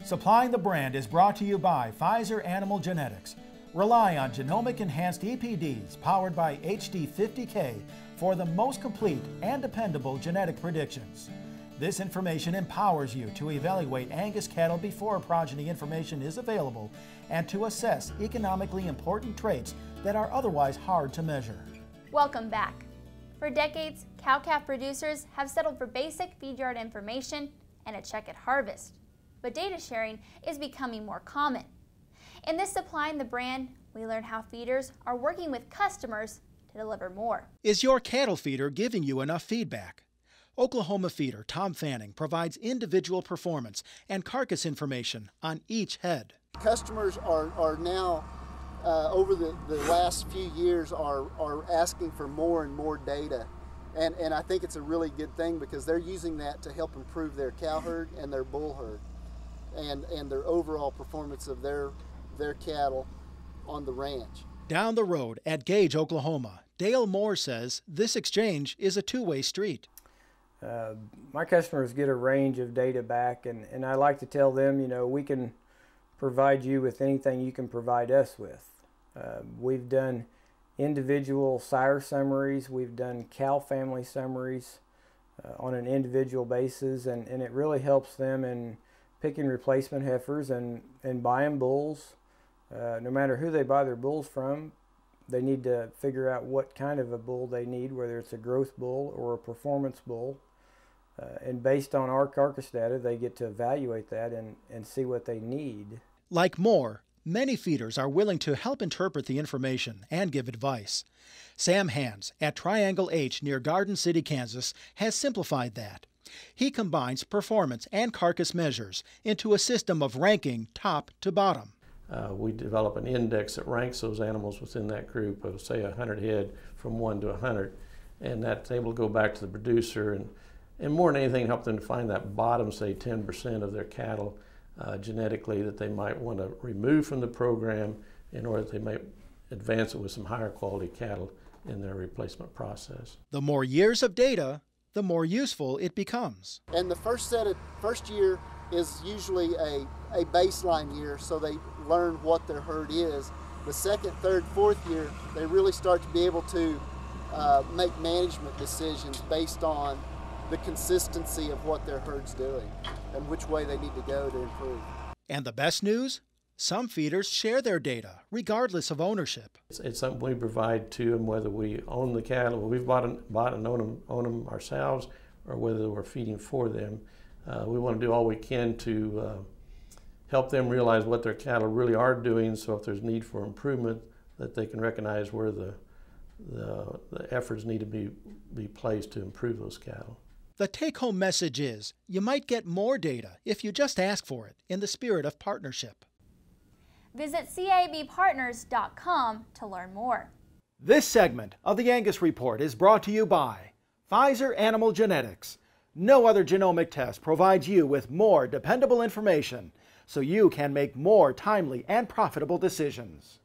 Supplying the Brand is brought to you by Pfizer Animal Genetics. Rely on genomic-enhanced EPDs powered by HD50K for the most complete and dependable genetic predictions. This information empowers you to evaluate Angus cattle before progeny information is available and to assess economically important traits that are otherwise hard to measure. Welcome back. For decades, cow-calf producers have settled for basic feed yard information and a check at harvest. But data sharing is becoming more common. In this Supplying the Brand, we learn how feeders are working with customers to deliver more. Is your cattle feeder giving you enough feedback? Oklahoma feeder Tom Fanning provides individual performance and carcass information on each head. Customers are now, over the last few years, are asking for more and more data. And I think it's a really good thing because they're using that to help improve their cow herd and their bull herd and their overall performance of their cattle on the ranch. Down the road at Gage, Oklahoma, Dale Moore says this exchange is a two-way street. My customers get a range of data back, and I like to tell them, you know, we can provide you with anything you can provide us with. We've done individual sire summaries, we've done cow family summaries on an individual basis, and it really helps them in picking replacement heifers and buying bulls. No matter who they buy their bulls from, they need to figure out what kind of a bull they need, whether it's a growth bull or a performance bull. And based on our carcass data, they get to evaluate that and see what they need. Like Moore, many feeders are willing to help interpret the information and give advice. Sam Hands at Triangle H near Garden City, Kansas, has simplified that. He combines performance and carcass measures into a system of ranking top to bottom. We develop an index that ranks those animals within that group of, say, 100 head from 1 to 100, and that's able to go back to the producer and more than anything help them to find that bottom, say, 10% of their cattle genetically that they might want to remove from the program in order that they might advance it with some higher quality cattle in their replacement process. The more years of data, the more useful it becomes. And the first year is usually a baseline year, so they learn what their herd is. The second, third, fourth year, they really start to be able to make management decisions based on the consistency of what their herd's doing and which way they need to go to improve. And the best news? Some feeders share their data, regardless of ownership. It's something we provide to them, whether we own the cattle, we've bought and own them ourselves, or whether we're feeding for them. We want to do all we can to help them realize what their cattle really are doing, so if there's need for improvement, that they can recognize where the efforts need to be placed to improve those cattle. The take-home message is you might get more data if you just ask for it in the spirit of partnership. Visit cabpartners.com to learn more. This segment of the Angus Report is brought to you by Pfizer Animal Genetics. No other genomic test provides you with more dependable information so you can make more timely and profitable decisions.